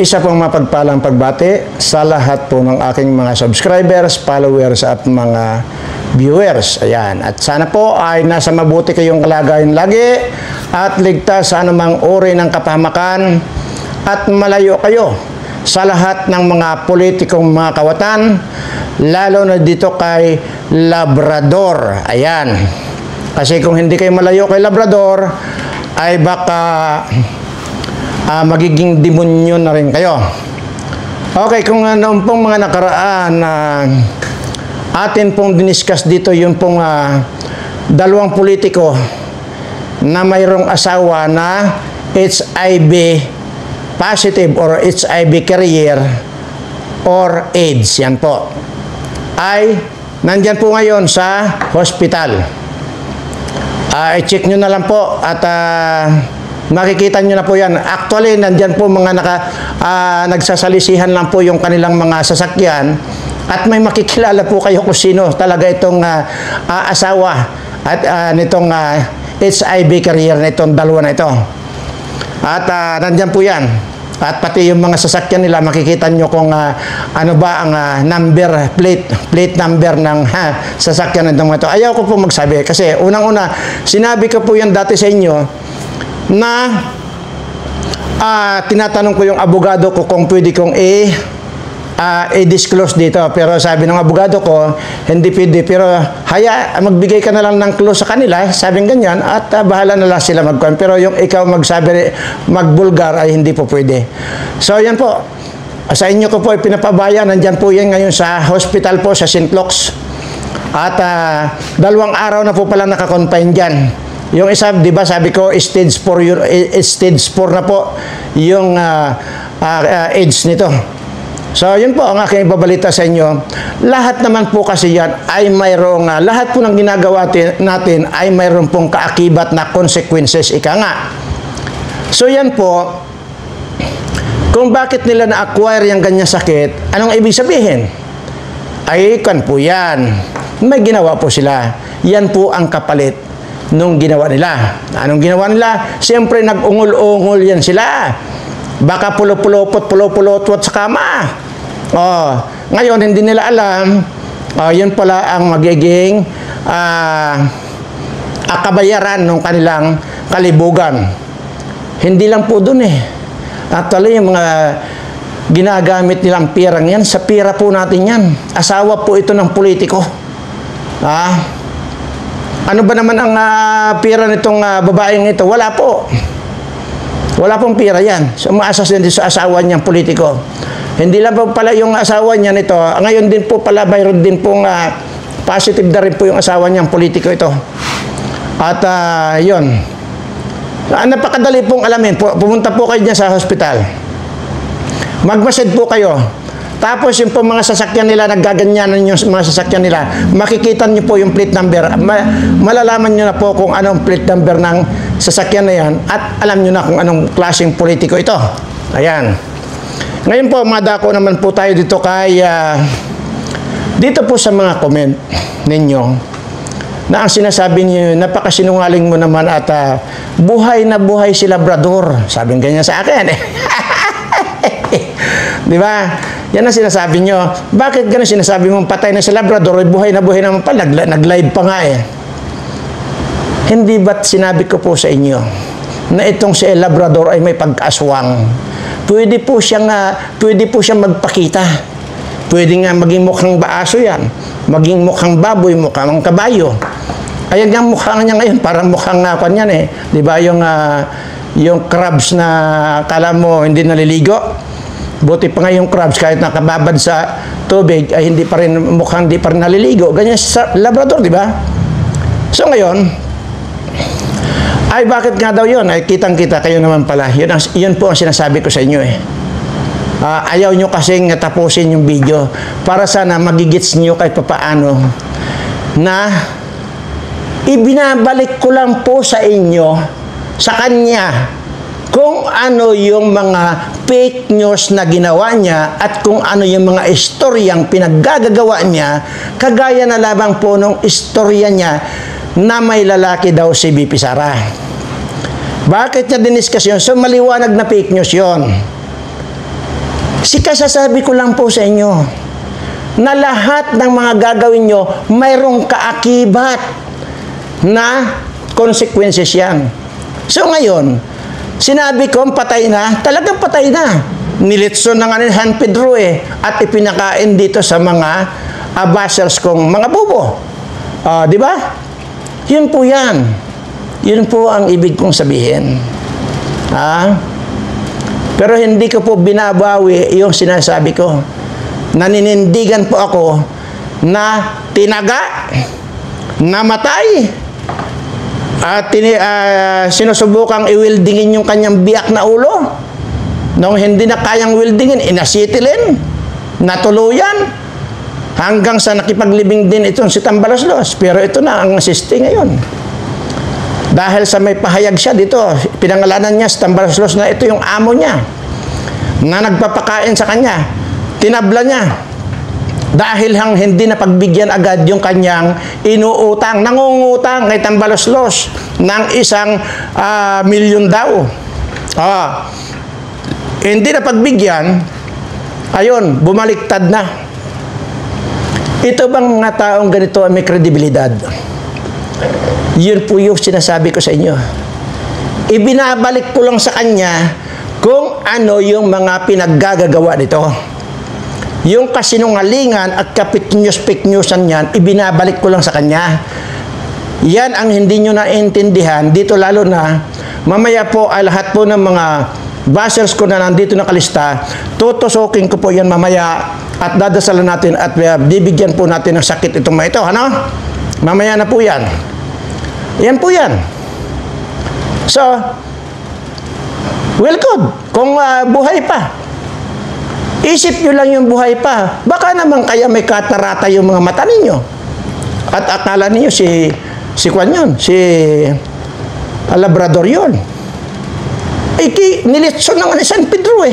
Isa pong mapagpalang pagbati sa lahat po ng aking mga subscribers, followers at mga viewers. Ayan. At sana po ay nasa mabuti kayong kalagayan lagi at ligtas sa anumang uri ng kapahamakan at malayo kayo sa lahat ng mga politikong mga kawatan, lalo na dito kay Labrador. Ayan. Kasi kung hindi kayo malayo kay Labrador, ay baka magiging demonyo na rin kayo. Okay, kung noon pong mga nakaraan atin pong diniscuss dito yung pong dalawang politiko na mayroong asawa na HIV positive or HIV carrier or AIDS, yan po, ay nandyan po ngayon sa hospital. I-check nyo na lang po at makikita nyo na po yan. Actually, nandyan po mga nagsasalisihan lang po yung kanilang mga sasakyan at may makikilala po kayo kung sino talaga itong asawa at nitong HIV carrier na itong dalawa na ito. At nandyan po yan. At pati yung mga sasakyan nila, makikita nyo kung ano ba ang plate number ng sasakyan ng mga ito. Ayaw ko po magsabi kasi unang-una, sinabi ko po yan dati sa inyo na tinatanong ko yung abogado ko kung pwede kong i-disclose dito. Pero sabi ng abogado ko, hindi pwede. Pero magbigay ka na lang ng clue sa kanila, sabing ganyan, at bahala na lang sila magkuhan. Pero yung ikaw magbulgar ay hindi po pwede. So yan po. Sa inyo ko po pinapabaya, nandyan po yan ngayon sa hospital po sa St. Luke's. At 2 araw na po pala nakakonfine dyan. Yung isa, di ba, sabi ko, stage 4 na po yung AIDS nito. So, yun po ang aking ibabalita sa inyo. Lahat naman po kasi yan ay mayroong, lahat po ng ginagawa natin ay mayroong pong kaakibat na consequences, ika nga. So, yan po, kung bakit nila na-acquire yung ganyang sakit, anong ibig sabihin? Ay, kan po yan. May ginawa po sila. Yan po ang kapalit nung ginawa nila. Anong ginawa nila? Siyempre, nag-ungol-ungol yan sila. Baka pulo-pulopot sa kama. Ngayon, hindi nila alam, yun pala ang magiging kabayaran ng kanilang kalibugan. Hindi lang po dun Actually, yung mga ginagamit nilang pirang yan, sa pira po natin yan. Asawa po ito ng politiko. Ano ba naman ang pira nitong babaeng ito? Wala po. Wala pong pira yan. So, umaasas din sa asawa niyang politiko. Hindi lang po pala yung asawa niya nito. Ngayon din po pala, mayroon din pong positive na rin po yung asawa niyang politiko ito. At yun. Napakadali pong alamin. Pumunta po kayo dyan sa hospital. Magmasid po kayo. Tapos yung po mga sasakyan nila, naggaganyanan yung mga sasakyan nila, makikita nyo po yung plate number. Malalaman nyo na po kung anong plate number ng sasakyan na yan at alam nyo na kung anong klaseng politiko ito. Ayan. Ngayon po, madako naman po tayo dito kay dito po sa mga comment ninyo na ang sinasabi niyo, napakasinungaling mo naman at buhay na buhay si Labrador. Sabing ganyan sa akin. Di ba? Yan ang sinasabi nyo. Bakit ganun sinasabi mong patay na si Labrador, buhay na buhay naman pa, nag-live pa nga Hindi ba't sinabi ko po sa inyo na itong si Labrador ay may pagkaaswang? Pwede po siyang magpakita. Pwede nga maging mukhang baaso yan, maging mukhang baboy, mukhang kabayo. Ayan yung mukha niya ngayon, parang mukhang kanyan Di ba yung crabs na kala mo hindi naliligo? Buti pa nga yung crabs, kahit nakababad sa tubig, ay mukhang hindi pa rin naliligo. Ganyan sa Labrador, di ba? So ngayon, ay bakit nga daw yun? Ay kitang-kita kayo naman pala. Yun po ang sinasabi ko sa inyo ayaw nyo kasing tapusin yung video para sana magigits nyo kahit papaano na ibinabalik ko lang po sa inyo, sa kanya, kung ano yung mga fake news na ginawa niya at kung ano yung mga istoryang pinaggagawa niya, kagaya na lamang po nung istorya niya na may lalaki daw si BP Sara. Bakit niya diniscuss yun? So, maliwanag na fake news yun. Kasasabi ko lang po sa inyo na lahat ng mga gagawin nyo, mayroong kaakibat na consequences yan. So ngayon, sinabi ko, patay na, talagang patay na. Nilitso na nga ni San Pedro at ipinakain dito sa mga bashers kong mga bobo. Di ba? Yun po yan. Yun po ang ibig kong sabihin. Pero hindi ko po binabawi yung sinasabi ko. Naninindigan po ako na tinaga, namatay, at sinusubukang i-wieldingin yung kanyang biyak na ulo. Nung hindi na kayang wieldingin, inasitilin, natuluyan, hanggang sa nakipaglibing din itong si Tambaloslos. Pero ito na ang asisti ngayon. Dahil sa may pahayag siya dito, pinangalanan niya si Tambaloslos na ito yung amo niya, na nagpapakain sa kanya. Tinabla niya. Dahil hindi na pagbigyan agad yung kanyang inuutang, nangungutang kay Tambaloslos ng 1 milyon daw. Hindi na pagbigyan, ayun, bumaliktad na. Ito bang mga taong ganito may kredibilidad? Yun po yung sinasabi ko sa inyo. Ibinabalik ko lang sa kanya kung ano yung mga pinaggagawa nito. Yung kasinungalingan at kapit-news-fake newsan yan, ibinabalik ko lang sa kanya. Yan ang hindi nyo naintindihan, dito lalo na, mamaya po ay lahat po ng mga bashers ko na nandito nakalista, tutusukin ko po yan mamaya at dadasalan natin at bibigyan po natin ng sakit itong mga ito. Mamaya na po yan. Yan po yan. So, well good. Kung buhay pa. Isip nyo lang yung buhay pa. Baka naman kaya may katarata yung mga mata ninyo. At akala ninyo si Kwan yun, si Labrador yun. Nilitso naman ni San Pedro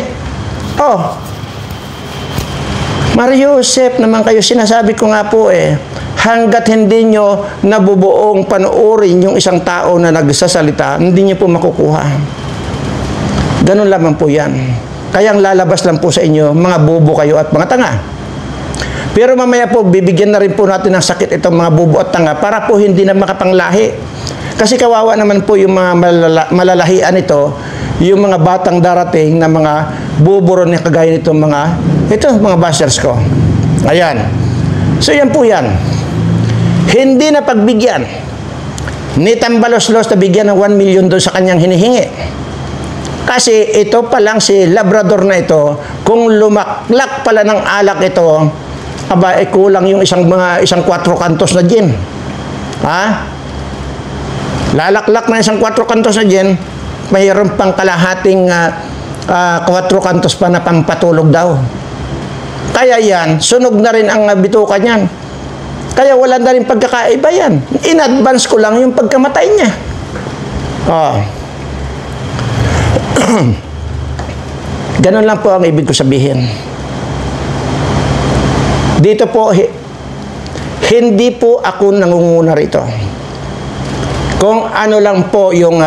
Mario Joseph naman kayo, sinasabi ko nga po hanggat hindi nyo nabubuong panoorin yung isang tao na nagsasalita, hindi nyo po makukuha. Ganun lamang po yan. Kaya ang lalabas lang po sa inyo, mga bobo kayo at mga tanga. Pero mamaya po, bibigyan na rin po natin ng sakit itong mga bobo at tanga para po hindi na makapanglahi. Kasi kawawa naman po yung mga malalahian ito, yung mga batang darating na mga bobo rin na kagaya nitong mga bashers ko. Ayan. So yan po yan. Hindi na pagbigyan ni Tambaloslos na bigyan ng 1 million doon sa kanyang hinihingi. Kasi ito pa lang si Labrador na ito, kung lumaklak pala ng alak ito, kulang yung isang 4 kantos na gin. Lalaklak na isang 4 kantos na gin, mayroon pang kalahating 4 kantos pa na pampatulog daw. Kaya yan, sunog na rin ang bituka niyan. Kaya wala na rin pagkakaiba yan. In advance ko lang yung pagkamatay niya. Ganun lang po ang ibig ko sabihin. Dito po, hindi po ako nangunguna rito. Kung ano lang po yung,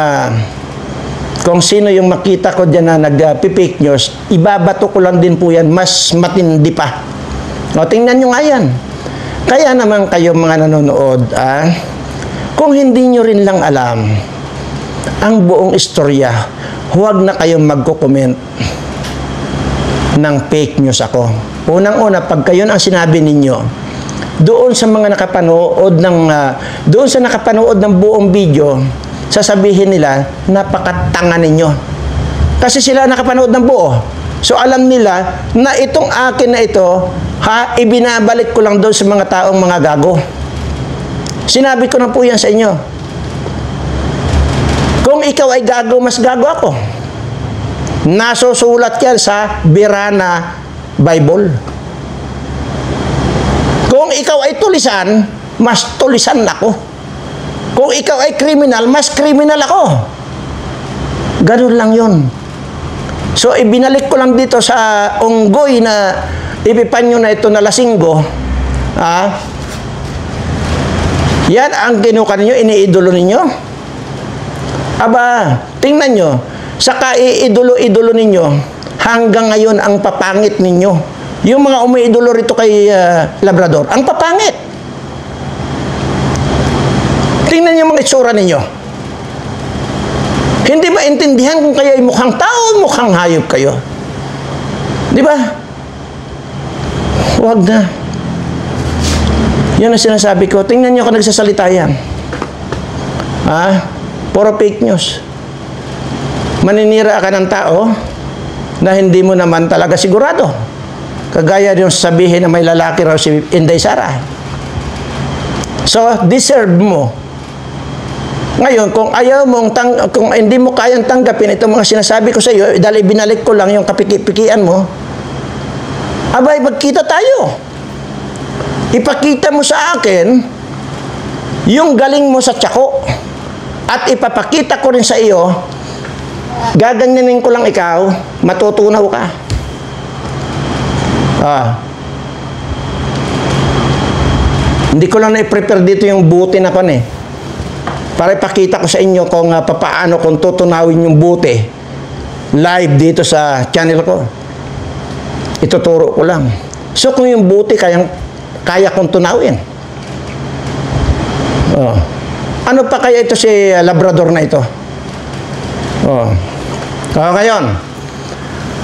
kung sino yung makita ko dyan na nag-fake news, ibabato ko lang din po yan, mas matindi pa. Tingnan nyo nga yan. Kaya naman kayo mga nanonood, kung hindi nyo rin lang alam ang buong istorya, huwag na kayong magko-comment ng fake news ako. Unang-una, pag kayo ang sinabi ninyo, doon sa mga nakapanood ng buong video, sasabihin nila, napakatanga ninyo. Kasi sila nakapanood ng buo. So alam nila na itong akin na ito, ibinabalik ko lang doon sa mga taong mga gago. Sinabi ko na po yan sa inyo. Kung ikaw ay gago, mas gago ako. Nasusulat yan sa Birana Bible. Kung ikaw ay tulisan, mas tulisan ako. Kung ikaw ay kriminal, mas kriminal ako. Ganun lang yun. So, ibinalik ko lang dito sa unggoy na ipipanyo na ito na lasinggo. Yan ang kinuha ninyo, iniidolo ninyo. Aba, tingnan nyo, sa kaiidolo-idolo ninyo, hanggang ngayon ang papangit ninyo. Yung mga umiidolo rito kay Labrador, ang papangit. Tingnan niyo mga itsura ninyo. Hindi ba intindihan kung kayo ay mukhang tao, mukhang hayop kayo? Di ba? Huwag na. Yun ang sinasabi ko. Tingnan niyo kung nagsasalita yan. Puro fake news. Maninira ka ng tao na hindi mo naman talaga sigurado. Kagaya yung sabihin na may lalaki raw si Inday Sara. So, deserve mo. Ngayon, kung ayaw mong kung hindi mo kayang tanggapin itong mga sinasabi ko sa iyo, dahil binalik ko lang yung kapiki-pikian mo, abay, magkita tayo. Ipakita mo sa akin yung galing mo sa tsako. At ipapakita ko rin sa iyo, gaganyanin ko lang ikaw, matutunaw ka. Hindi ko lang na-prepare dito yung buti na kon para ipakita ko sa inyo kung papaano kung tutunawin yung buti live dito sa channel ko. Ituturo ko lang. So kung yung buti kaya kong tunawin. Ano pa kaya ito si Labrador na ito? Ngayon,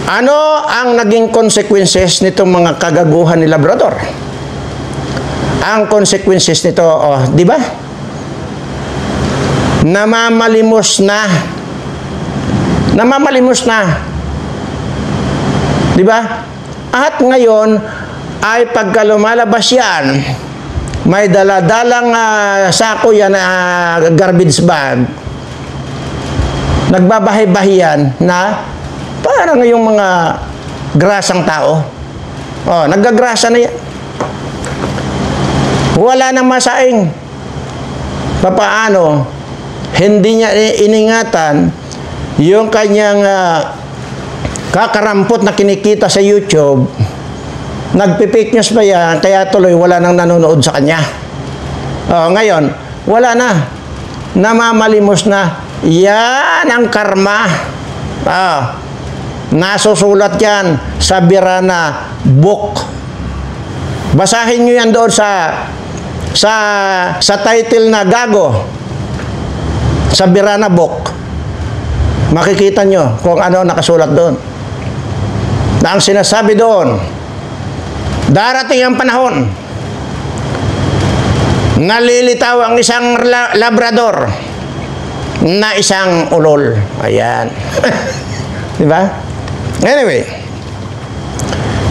ano ang naging consequences nitong mga kagaguhan ni Labrador? Ang consequences nito, di ba? Namamalimos na. Namamalimos na. Di ba? At ngayon, ay pagka lumalabas yan, may daladalang sako yan na garbage bag. Nagbabahay-bahiyan na parang yung mga grasang tao. Naggagrasa na yan. Wala nang masaing. Papaano? Hindi niya iningatan yung kanyang kakarampot na kinikita sa YouTube. Nagpipake news pa yan, kaya tuloy wala nang nanonood sa kanya. Ngayon, wala na. Namamalimos na. Yan ang karma. Nasusulat yan sa Birana book. Basahin nyo yan doon sa title na Gago. Sa Birana book. Makikita nyo kung ano nakasulat doon. Na ang sinasabi doon, darating ang panahon, nalilitaw ang isang Labrador na isang ulol. Ayan. Diba? Anyway,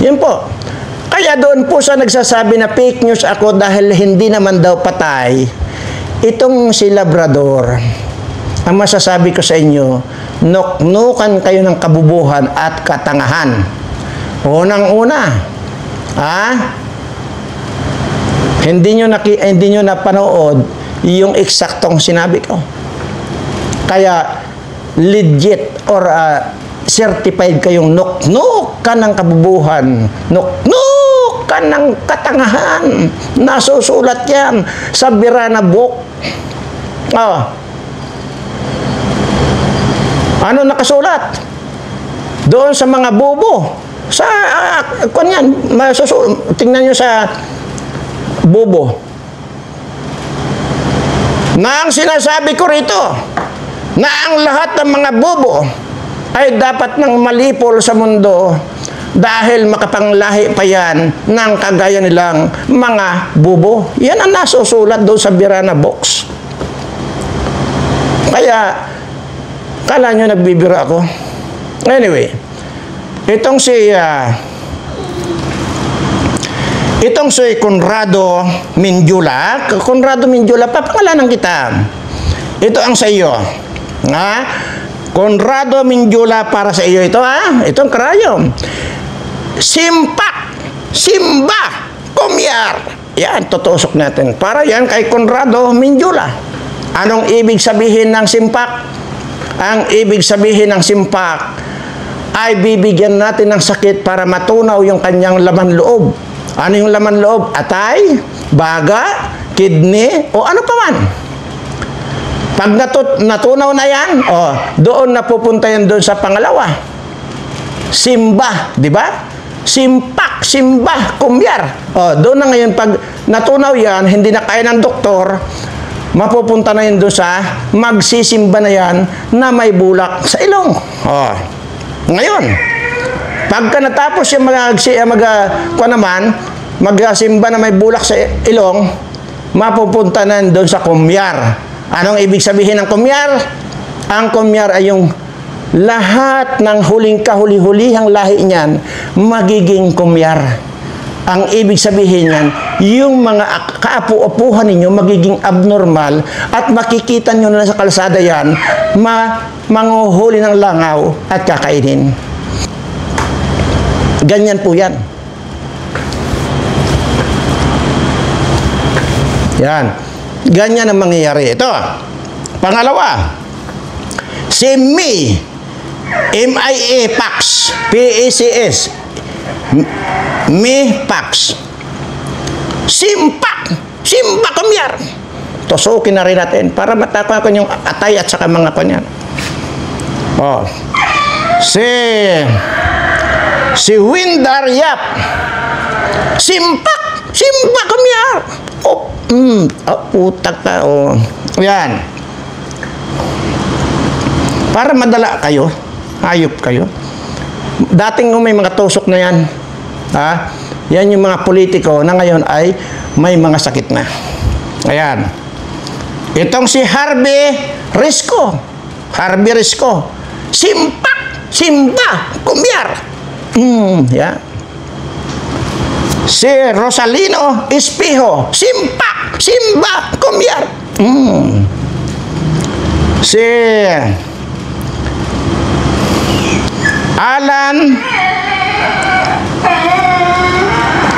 yun po. Kaya doon po sa nagsasabi na fake news ako dahil hindi naman daw patay, itong si Labrador, ang masasabi ko sa inyo, nuknukan kayo ng kabubuhan at katangahan. Unang-una, hindi nyo napanood yung eksaktong sinabi ko. Kaya legit or certified kayong nuknukan ng kabubuhan, nuknukan ng katangahan. Nasusulat yan sa Birana book. Ano nakasulat? Doon sa mga bobo. Sa kunyan, tingnan nyo sa bobo. Na ang sinasabi ko rito, na ang lahat ng mga bobo ay dapat nang malipol sa mundo dahil makapanglahi pa yan ng kagaya nilang mga bobo. Yan ang nasusulat doon sa Birana box. Kaya, kala nyo nagbibiro ako? Anyway, itong si Conrado Mindula, papangalanan kita. Ito ang sa iyo. Conrado Mindula para sa iyo ito, Itong karayom. Simba, Kumyar. Yan, tutusok natin. Para yan kay Conrado Mindula. Anong ibig sabihin ng simpak? Ang ibig sabihin ng simpak ay bibigyan natin ng sakit para matunaw yung kanyang laman loob. Ano yung laman loob? Atay, baga, kidney, o ano pa man. Pag natunaw na yan, doon napupunta yan doon sa pangalawa. Simba, di ba? Simpak, simba, kumyar. Doon na ngayon, pag natunaw yan, hindi na kaya ng doktor, mapupunta na yun doon sa magsisimba na yan na may bulak sa ilong. Ngayon, pagka natapos yung magsimba na may bulak sa ilong, mapupunta na doon sa kumyar. Anong ibig sabihin ng kumyar? Ang kumyar ay yung lahat ng huling kahuli-hulihang lahi niyan magiging kumyar. Ang ibig sabihin niyan, yung mga kaapu-apuhan ninyo magiging abnormal at makikita nyo na sa kalsada yan, manguhuli ng langaw at kakainin. Ganyan po yan. Yan. Ganyan ang mangyayari. Ito. Pangalawa, si MIA-PAX, PACS, MIA-PAX, simpak, simba kumyar. Tusukin na rin natin para matakpan ko yung atay at saka mga kanyan. Si Windar Yap, simpak, simba kumyar. Putak ka. Yan. Para madala kayo, hayop kayo. Dating may mga tusok na yan. Yan yung mga politiko na ngayon ay may mga sakit na. Ayan. Itong si Harvey Risco. Harvey Risco. Simpak, simba, kumyar. Yan. Si Rosalino Espijo. Simpak, simba, kumyar. Si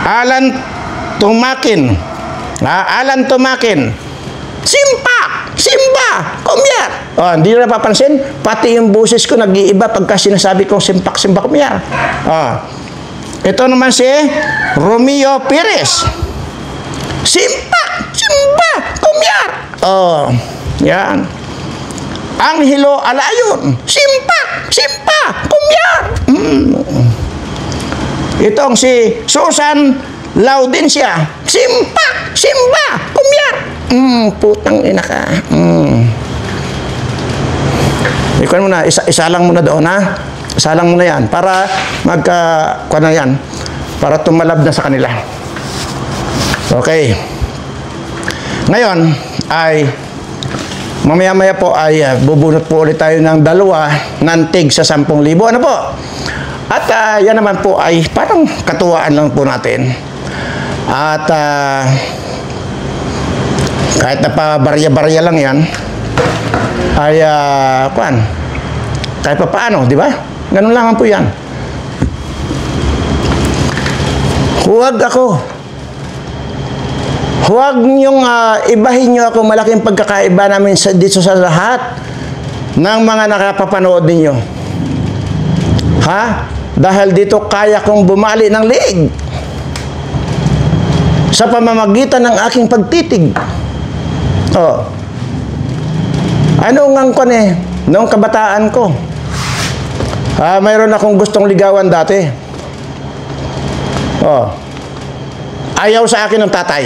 Alan Tumakin. Alan Tumakin. Simpak, simba, kumyar. Hindi na napapansin? Pati yung boses ko nag-iiba pagka sinasabi kong simpak, simba, kumyar. Ito naman si Romeo Perez. Simpak, simba, kumyar. Yan. Angelo Alayon. Simpak, simba, kumyar. Itong si Susan Laudencia. Simpak, simba, kumyar. Putang ina ka. Ikuan mo na, isa lang muna doon, ha? Isa lang muna yan para kuan na yan, para tumalab na sa kanila. Okay. Ngayon ay mamaya-maya po ay bubunot po ulit tayo ng dalawa ng tig sa 10,000. Ano po? At yan naman po ay parang katuwaan lang po natin. At kahit na pa barya-barya lang yan, ay kahit pa paano, di ba? Ganun lang po yan. Huwag niyong ibahin niyo ako. Malaking pagkakaiba namin dito sa lahat ng mga nakapapanood ninyo. Dahil dito kaya kong bumali ng liig sa pamamagitan ng aking pagtitig. Ano ngang noong kabataan ko, mayroon akong gustong ligawan dati. Ayaw sa akin ng tatay.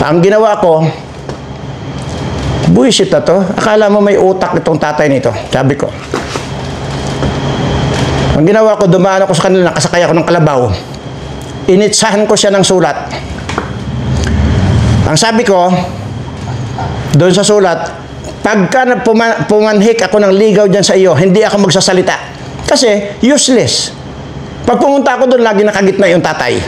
Ang ginawa ko, buwisit na to. Akala mo may utak itong tatay nito. Sabi ko. Ang ginawa ko, dumaan ako sa kanila, nakasakay ako ng kalabaw. Initsahan ko siya ng sulat. Ang sabi ko, doon sa sulat, pagka pumanhik ako ng ligaw dyan sa iyo, hindi ako magsasalita. Kasi, useless. Pag pumunta ako doon, lagi nakagitna yung tatay.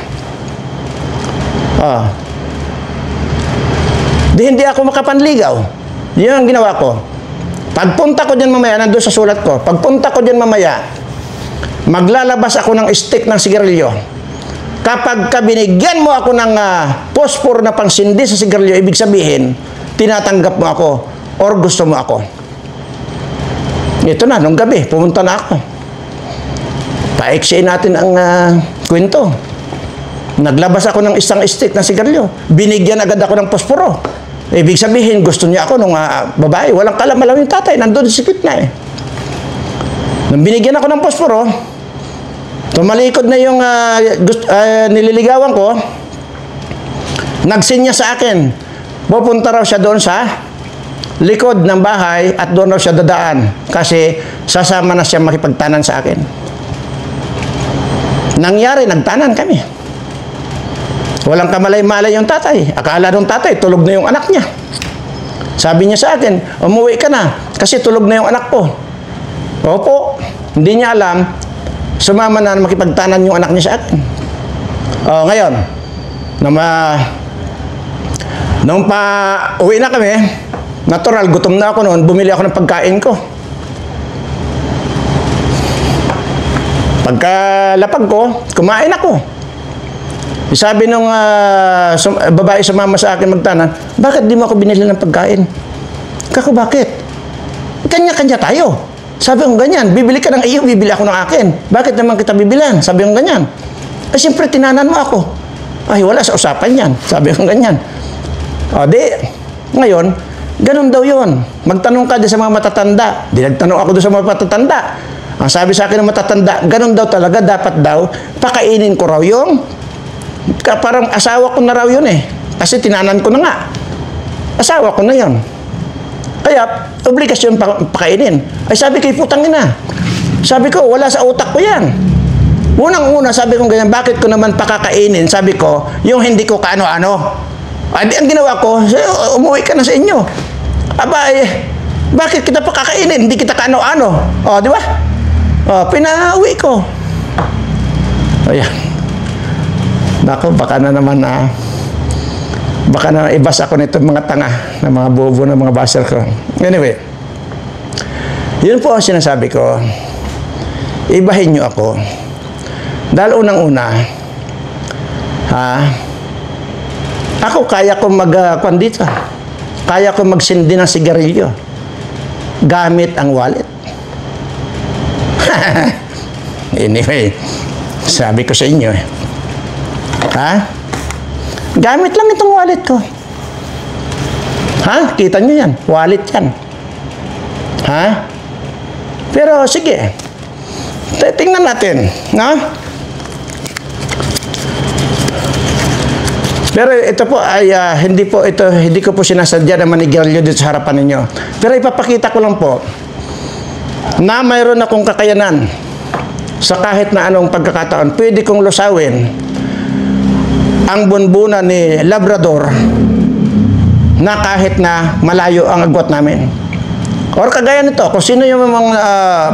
Hindi ako makapanligaw. Yun ang ginawa ko. Pagpunta ko dyan mamaya, nandun sa sulat ko, pagpunta ko dyan mamaya, maglalabas ako ng stick ng sigarilyo. Kapag binigyan mo ako ng phosphor na pangsindi sa sigarilyo, ibig sabihin, tinatanggap mo ako or gusto mo ako. Ito na, nung gabi, pumunta na ako. Paiksiin natin ang kwento. Naglabas ako ng isang stick ng sigarilyo. Binigyan agad ako ng posporo. Ibig sabihin, gusto niya ako nung babae. Walang kalamalam yung tatay. Nandun sa gitna eh. Nung binigyan ako ng posporo, tumalikod na yung nililigawan ko, nagsinya sa akin, pupunta raw siya doon sa likod ng bahay at doon raw siya dadaan kasi sasama na siya makipagtanan sa akin. Nangyari, nagtanan kami. Walang kamalay-malay yung tatay. Akala nung tatay, tulog na yung anak niya. Sabi niya sa akin, umuwi ka na kasi tulog na yung anak ko. Opo, hindi niya alam, sumama na makipagtanan yung anak niya sa akin. Ngayon, nung uwi na kami, natural, gutom na ako noon, bumili ako ng pagkain ko. Pagkalapag ko, kumain ako. Sabi nung babae sumama sa akin magtanan, bakit di mo ako binili ng pagkain? Kako, bakit? Kanya-kanya tayo. Sabi ko ganyan, bibili ka ng iyo, bibili ako ng akin. Bakit naman kita bibilan? Sabi ko ganyan. Ay, siyempre, tinanan mo ako. Ay, wala sa usapan yan. Sabi ko ganyan. Ngayon, ganun daw yun. Magtanong ka din sa mga matatanda. Di nagtanong ako doon sa mga matatanda. Ang sabi sa akin ng matatanda, ganun daw talaga, dapat daw, pakainin ko raw yung, parang asawa ko na raw yun eh. Kasi tinanan ko na nga. Asawa ko na yun. Kaya, obligasyon pakainin. Ay, sabi kay putang ina. Sabi ko, wala sa utak ko yan. Unang-una, sabi ko ganyan, bakit ko naman pakakainin? Sabi ko, yung hindi ko kaano-ano. Ang ginawa ko, umuwi ka na sa inyo. Aba, bakit kita pakakainin? Hindi kita kaano-ano. Di ba? Pinauwi ko. Ayan. Nako, baka na naman baka na ibas ako nito mga tanga na mga bobo na mga baser ko. Anyway, yun po ang sinasabi ko. Ibahin nyo ako. Dahil unang-una, ako kaya ko mag-kwandito. Kaya ko magsindi ng sigarilyo. Gamit ang wallet. Anyway, sabi ko sa inyo gamit lang itong wallet ko. Kita nyo yan. Wallet yan. Pero sige. Tingnan natin. Pero ito po ay hindi ko po sinasadya na manigarilyo dito sa harapan ninyo. Pero ipapakita ko lang po na mayroon akong kakayanan sa kahit na anong pagkakataon. Pwede kong lusawin ang bunbunan ni Labrador na kahit na malayo ang agwat namin. Or kagaya nito, kung sino yung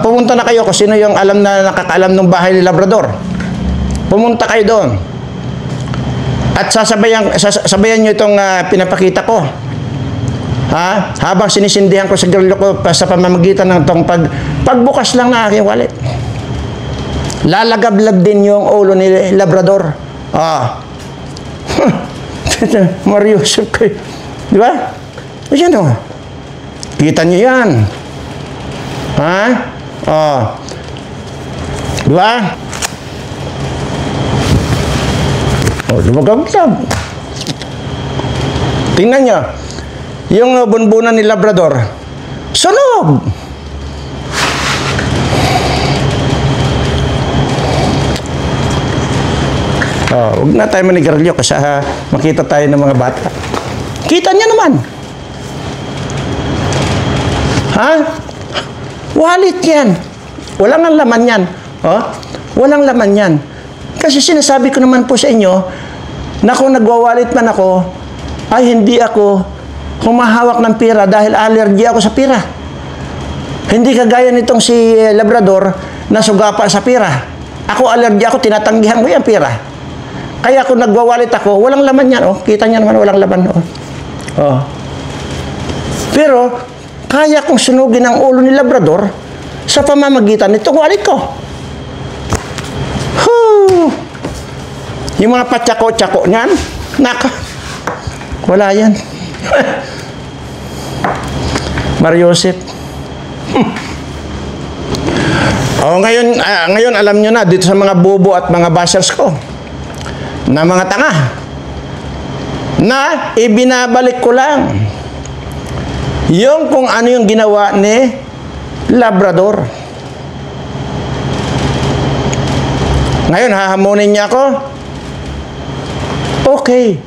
pumunta na kayo, kung sino yung nakakaalam ng bahay ni Labrador, pumunta kayo doon. At sabayan nyo itong pinapakita ko. Habang sinisindihan ko sa grilyo ko sa pamamagitan ng itong pagbukas lang na aking wallet. Lalagablag din yung ulo ni Labrador. Mariusip kayo. Di ba? Ayan o. Kita nyo yan. Di ba? Lumagab-lab. Tingnan nyo. Yung bunbunan ni Labrador, sunog! Huwag na tayo manigarilyo kasi makita tayo ng mga bata. Kita niya naman. Wallet yan. Walang ang laman yan. Walang laman yan. Kasi sinasabi ko naman po sa inyo na kung nagwawalit man ako, ay hindi ako humahawak ng pira dahil allergy ako sa pira. Hindi kagaya nitong si Labrador na sugapa sa pira. Ako allergy ako, tinatanggihan ko yung pira. Kaya kung nagwawalit ako, walang laman yan. Kita niya naman walang laman. Pero, kaya kong sunugin ang ulo ni Labrador sa pamamagitan nitong wallet ko. Yung mga patsako-tsako niyan, wala yan. Mariusip. Ngayon alam nyo na dito sa mga bobo at mga bashers ko na mga tanga na ibinabalik ko lang yung kung ano yung ginawa ni Labrador. Ngayon, hahamunin niya ako? Okay.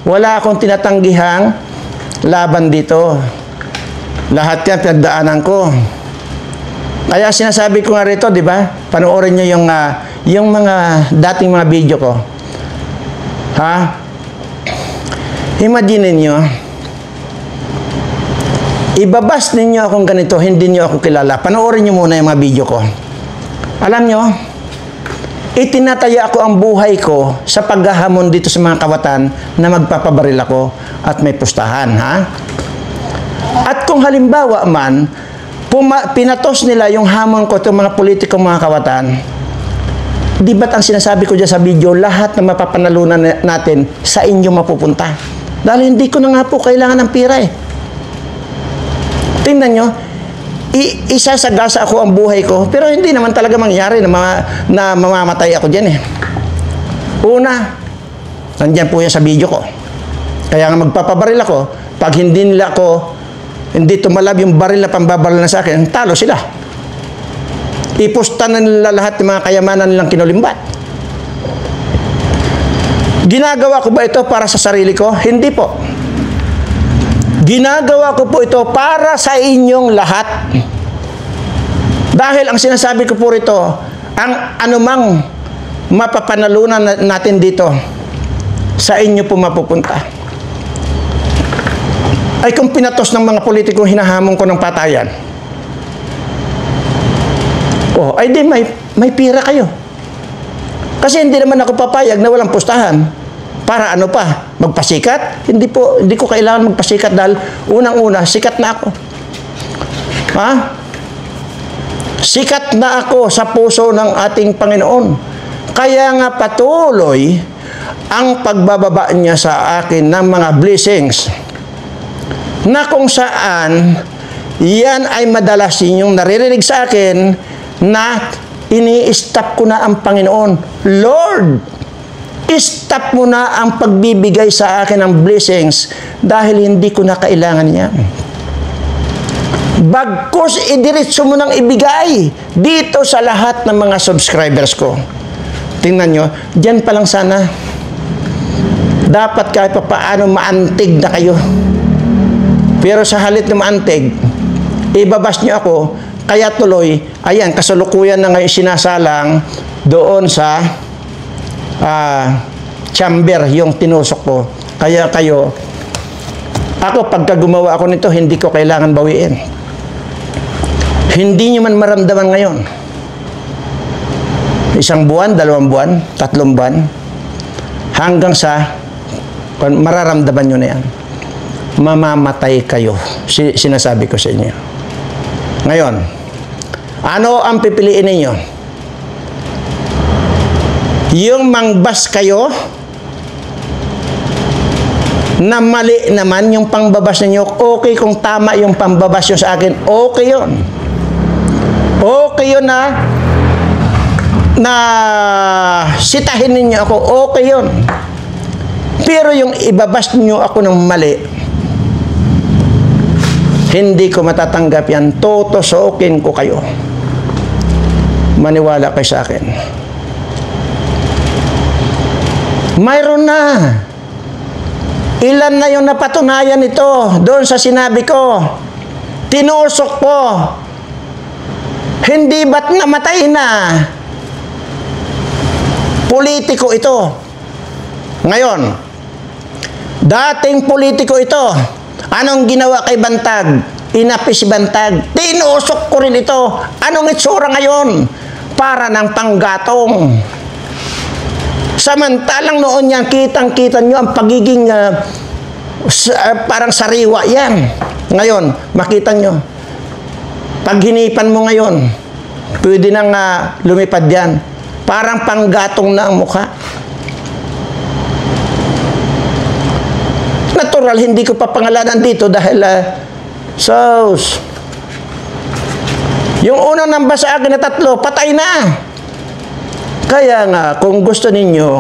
Wala akong tinatanggihang laban dito. Lahat yan pinagdaanan ko. Kaya sinasabi ko nga rito, di ba? Panoorin niyo yung mga dating mga video ko. Ha? Imagine niyo, ibabas ninyo akong ganito, hindi niyo ako kilala. Panoorin niyo muna yung mga video ko. Alam niyo, itinataya ako ang buhay ko sa paghahamon dito sa mga kawatan na magpapabaril ako at may pustahan, ha? At kung halimbawa man, pinatos nila yung hamon ko itong mga politikong mga kawatan, di ba't ang sinasabi ko dyan sa video, lahat na mapapanalunan natin sa inyo mapupunta? Dahil hindi ko na nga po kailangan ng pira eh. Tingnan nyo, isasagasa ako ang buhay ko, pero hindi naman talaga mangyari na mamamatay ako dyan eh. Una, nandyan po yan sa video ko. Kaya nga magpapabaril ako, pag hindi tumalab yung baril na pambabaril na sa akin, talo sila. Ipusta na nila lahat ng mga kayamanan nilang kinulimbat. Ginagawa ko ba ito para sa sarili ko? Hindi po. Ginagawa ko po ito para sa inyong lahat. Dahil ang sinasabi ko po rito, ang anumang mapapanalunan natin dito, sa inyo po mapupunta. Ay kung pinatos ng mga politikong hinahamon ko ng patayan, ay di may pira kayo. Kasi hindi naman ako papayag na walang pustahan. Para ano pa? Magpasikat? Hindi ko kailangan magpasikat dahil unang-una, sikat na ako. Ha? Sikat na ako sa puso ng ating Panginoon. Kaya nga patuloy ang pagbababa niya sa akin ng mga blessings na kung saan yan ay madalas inyong naririnig sa akin na ini-stop ko na ang Panginoon. Lord, stop mo na ang pagbibigay sa akin ng blessings dahil hindi ko na kailangan niya. Bagkus, idiretso mo nang ibigay dito sa lahat ng mga subscribers ko. Tingnan nyo, dyan pa lang sana. Dapat kahit pa paano maantig na kayo. Pero sa halit na maantig, ibabas nyo ako, kaya tuloy, ayan, kasalukuyan na ngayon sinasalang doon sa chamber, yung tinusok ko. Kaya kayo, ako pagka gumawa ako nito, hindi ko kailangan bawiin. Hindi nyo man maramdaman ngayon. 1 buwan, 2 buwan, 3 buwan, hanggang sa mararamdaman nyo na yan. Mamamatay kayo. Sinasabi ko sa inyo. Ngayon, ano ang pipiliin ninyo? Yung mangbas kayo na mali naman yung pangbabas ninyo, okay kung tama yung pangbabas nyo sa akin, okay yun. Okay yun na sitahin ninyo ako, okay yun. Pero yung ibabas nyo ako ng mali, hindi ko matatanggap yan. Totosokin ko kayo. Maniwala kayo sa akin. Mayroon na. Ilan na yung napatunayan ito doon sa sinabi ko. Tinusok ko. Hindi ba't namatay na? Politiko ito. Ngayon, dating politiko ito. Anong ginawa kay Bantag? Inapis si Bantag. Tinusok ko rin ito. Anong itsura ngayon? Para ng panggatong. Samantalang noon yan, kitang-kita nyo ang pagiging parang sariwa yan. Ngayon, makita nyo. Pag hinipan mo ngayon, pwede nang lumipad yan. Parang panggatong na ang mukha. Natural, hindi ko pa pangalanan dito dahil yung unang namba sa akin na 3, patay na. Kaya nga, kung gusto ninyo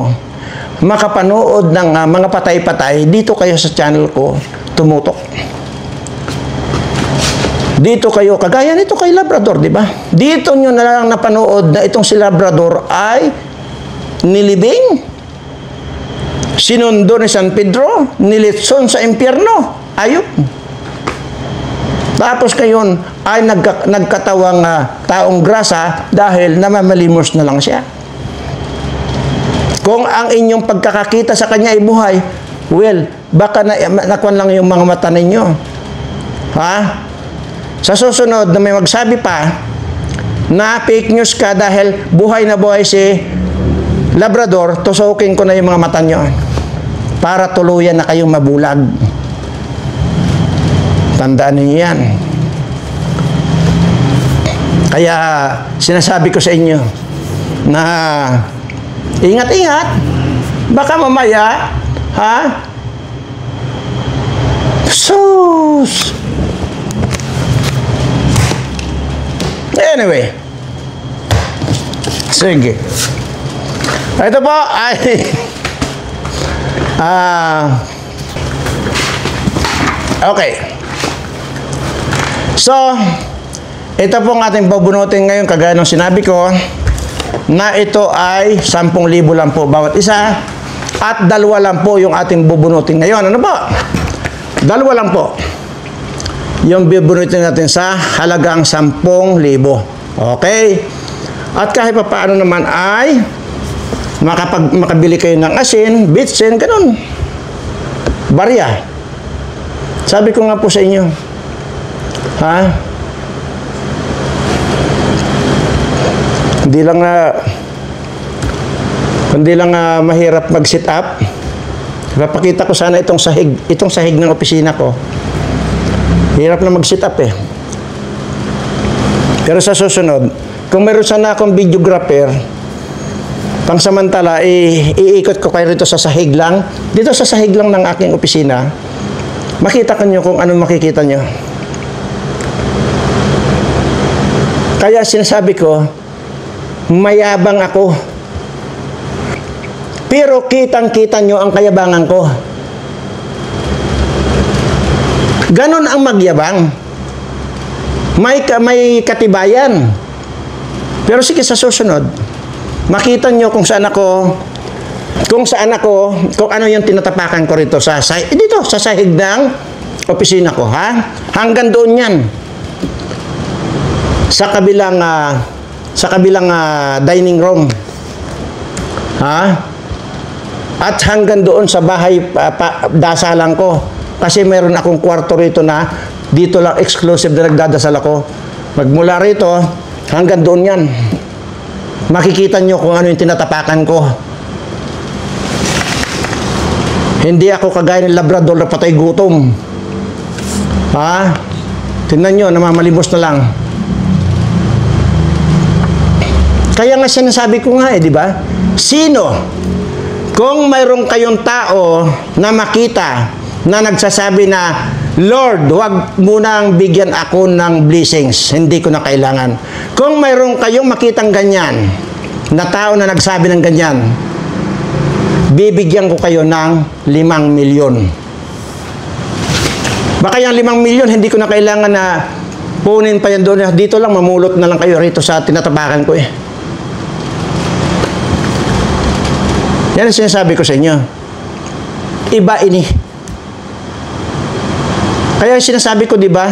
makapanood ng mga patay-patay, dito kayo sa channel ko, tumutok. Dito kayo, kagaya nito kay Labrador, di ba? Dito nyo na lang napanood na itong si Labrador ay nilibing, sinundo ni San Pedro, nilitson sa impyerno. Ayun. Tapos ngayon ay nagkatawang taong grasa dahil namamalimos na lang siya. Kung ang inyong pagkakakita sa kanya ay buhay, well, baka nakuan lang yung mga mata ninyo. Ha? Sa susunod na may magsabi pa na fake news ka dahil buhay na buhay si Labrador, tusukin ko na yung mga mata nyo para tuluyan na kayong mabulag. Tandaan niyo yan. Kaya sinasabi ko sa inyo na ingat-ingat. Baka mamaya, ha? Sus! Anyway. Sige. Ito po ay okay. So, ito pong ating babunutin ngayon, kagaya ng sinabi ko, na ito ay 10,000 lang po bawat isa at 2 lang po yung ating bubunutin ngayon. Ano po? 2 lang po yung bubunutin natin sa halagang 10,000. Okay? At kahit pa paano naman ay makabili kayo ng asin, bitsin, ganun. Barya. Sabi ko nga po sa inyo, ha? Hindi lang mahirap mag-sit up. Papakita ko sana itong sahig ng opisina ko. Hirap na mag-sit up eh. Pero sa susunod, kung meron sana akong videographer, pangsamantala, iikot ko kayo rito sa sahig lang. Dito sa sahig lang ng aking opisina, makita ko nyo kung anong makikita nyo. Kaya sinasabi ko, mayabang ako. Pero kitang-kita nyo ang kayabangan ko. Ganon ang magyabang. May katibayan. Pero sige, sa susunod, makita nyo kung ano yung tinatapakan ko rito dito sa sahig ng opisina ko, ha? Hanggang doon yan. Sa kabilang dining room. Ha? At hanggang doon sa bahay dasalan ko. Kasi meron akong kwarto rito na dito lang exclusive na nagdadasal ako. Magmula rito hanggang doon yan. Makikita nyo kung ano yung tinatapakan ko. Hindi ako kagaya ng Labrador na patay gutom. Ha? Tingnan nyo, namamalimos na lang. Kaya nga sinasabi ko nga di ba? Sino? Kung mayroong kayong tao na makita na nagsasabi na, Lord, huwag mo nang bigyan ako ng blessings. Hindi ko na kailangan. Kung mayroong kayong makitang ganyan, na tao na nagsabi ng ganyan, bibigyan ko kayo ng 5 milyon. Baka yung 5 milyon, hindi ko na kailangan na punin pa yan doon. Dito lang, mamulot na lang kayo rito sa tinatapakan ko eh. Yan ang sinasabi ko sa inyo. Iba ini. Kaya sinasabi ko, di ba?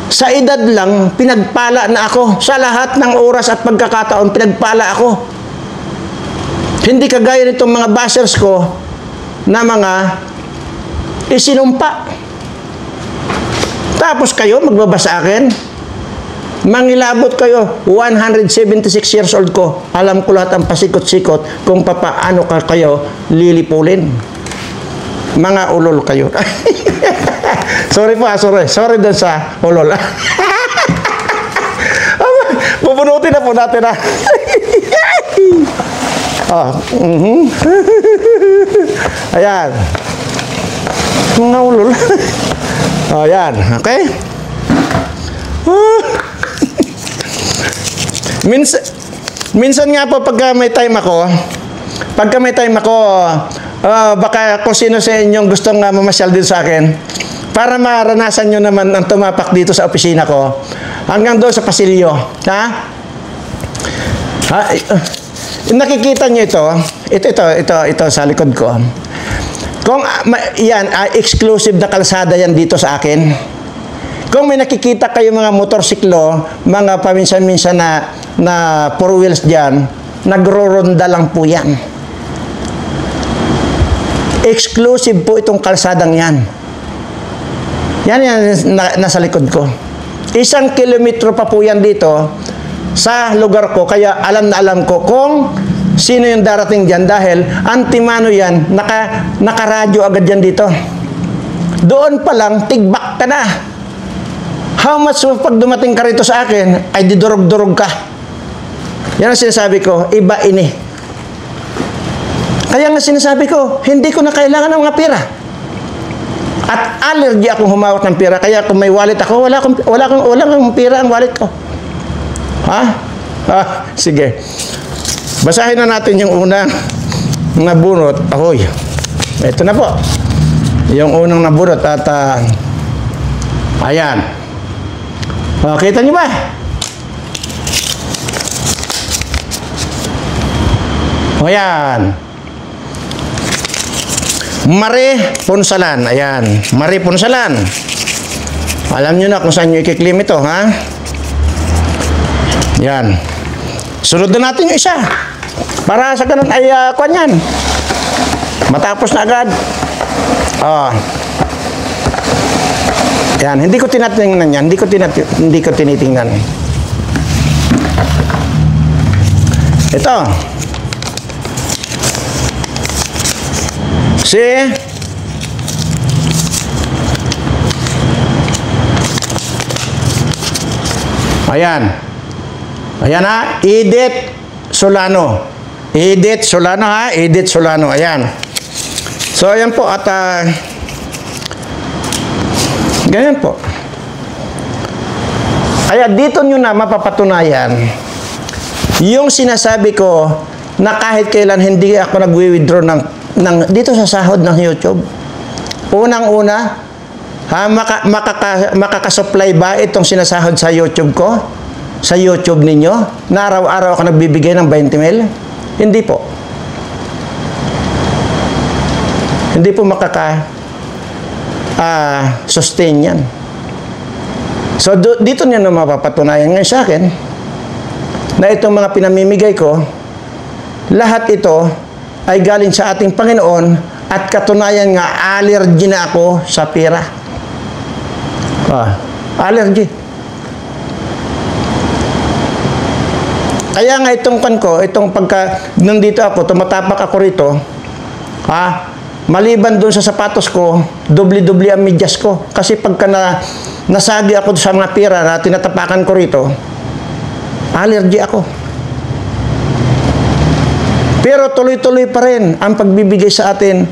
Sa edad lang, pinagpala na ako. Sa lahat ng oras at pagkakataon, pinagpala ako. Hindi kagaya nitong mga bashers ko na mga isinumpa. Tapos kayo, magbaba sa akin. Mangilabot kayo, 176 years old ko. Alam ko lahat ang pasikot-sikot kung papaano kayo lilipulin. Mga ulol kayo. Sorry po, sorry. Sorry dun sa ulol. Pupunutin na po natin Ayan. Mga ulol. Ayan. Okay? Minsan nga po pagka may time ako, baka kung sino sa inyong gustong mamasyal din sa akin, para maranasan nyo naman ang tumapak dito sa opisina ko, hanggang doon sa pasilyo. Ha? nakikita nyo ito sa likod ko. Kung yan, exclusive na kalsada yan dito sa akin. Kung may nakikita kayo mga motorsiklo, mga paminsan-minsan na four wheels dyan, nagro-ronda lang po yan. Exclusive po itong kalsadang yan. Yan nasa likod ko. 1 kilometro pa po yan dito sa lugar ko, kaya alam na alam ko kung sino yung darating dyan dahil antimano yan, nakaradyo agad yan dito. Doon pa lang, tigbak ka na. How much pag dumating ka rito sa akin, ay didurog-durog ka. Yan ang sinasabi ko, iba ini. Kaya nga sinasabi ko, hindi ko na kailangan ng mga pera. At allergy akong humawak ng pera. Kaya kung may wallet ako, wala kang pera ang wallet ko. Ha? Sige. Basahin na natin yung unang nabunot. Ahoy. Ito na po. Yung unang nabunot at ayan. Kita nyo ba? Ayan. Mare Punsalan. Ayan. Mare Punsalan. Alam nyo na kung saan nyo ikiklim ito, ha? Yan. Sunod na natin yung isa. Para sa ganun ay kuwan yan. Matapos na agad. Yan. Hindi ko tinatingnan yan. Hindi ko tinitingnan. Ito. Ayan. Ayan ha, Edith Solano. Edith Solano ha, Edith Solano. Ayan. So ayan po at ganyan po. Kaya dito nyo na mapapatunayan yung sinasabi ko na kahit kailan hindi ako nagwi-withdraw dito sa sahod ng YouTube. Unang-una, makakasupply ba itong sinasahod sa YouTube ko? Sa YouTube ninyo? Na araw-araw ako nagbibigay ng 20 mil? Hindi po. Hindi po sustain yan. So, dito nyo na mapapatunayan ngayon sa akin na itong mga pinamimigay ko, lahat ito ay galing sa ating Panginoon at katunayan nga allergy na ako sa pera. Allergy. Kaya nga itong nandito ako, tumatapak ako rito, maliban doon sa sapatos ko, doble-doble ang medyas ko. Kasi pagka nasagi ako sa mga pera na tinatapakan ko rito, allergy ako. Pero tuloy-tuloy pa rin ang pagbibigay sa akin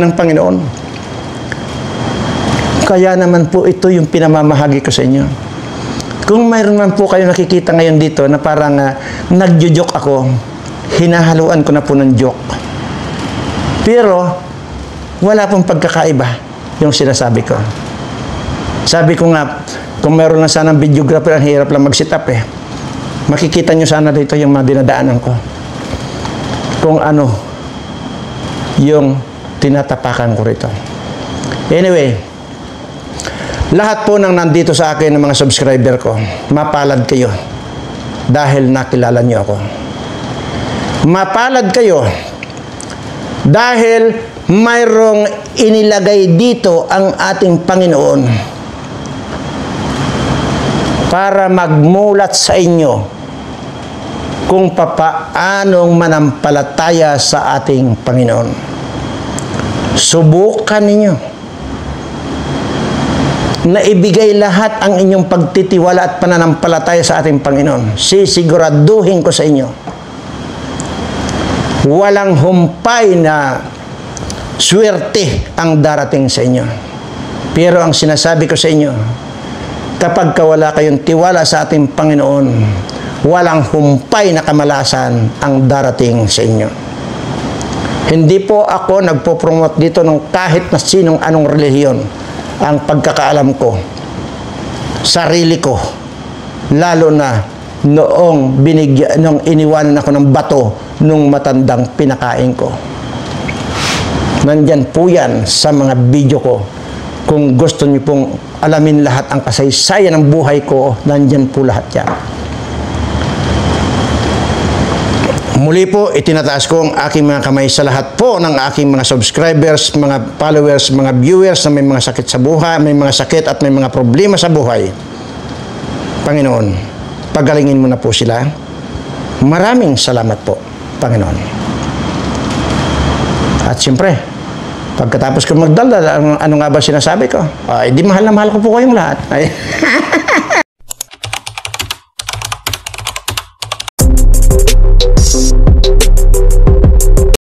ng Panginoon. Kaya naman po ito yung pinamamahagi ko sa inyo. Kung mayroon man po kayo nakikita ngayon dito na parang nagjo-joke ako, hinahaluan ko na po ng joke. Pero wala pong pagkakaiba yung sinasabi ko. Sabi ko nga, kung mayroon lang sanang videographer, ang hirap lang mag-sit up eh. Makikita nyo sana dito yung mga dinadaanan ko. Kung ano yung tinatapakan ko rito. Anyway, lahat po ng nandito sa akin ng mga subscriber ko, mapalad kayo dahil nakilala niyo ako. Mapalad kayo dahil mayroong inilagay dito ang ating Panginoon para magmulat sa inyo kung papaanong manampalataya sa ating Panginoon. Subukan ninyo na ibigay lahat ang inyong pagtitiwala at pananampalataya sa ating Panginoon. Sisiguraduhin ko sa inyo, walang humpay na swerte ang darating sa inyo. Pero ang sinasabi ko sa inyo, kapag wala kayong tiwala sa ating Panginoon, walang humpay na kamalasan ang darating sa inyo. Hindi po ako nagpo-promote dito ng kahit na sinong anong relihiyon. Ang pagkakaalam ko, sarili ko, lalo na nung iniwanan ako ng bato nung matandang pinakain ko. Nandyan po yan sa mga video ko. Kung gusto niyo pong alamin lahat ang kasaysayan ng buhay ko, nandyan po lahat yan. Muli po, itinataas ko ang aking mga kamay sa lahat po ng aking mga subscribers, mga followers, mga viewers na may mga sakit sa buhay, may mga sakit at may mga problema sa buhay. Panginoon, pagalingin mo na po sila. Maraming salamat po, Panginoon. At siyempre, pagkatapos ko magdaldal, ano nga ba sinasabi ko? Di mahal na mahal ko po kayong lahat. Ay,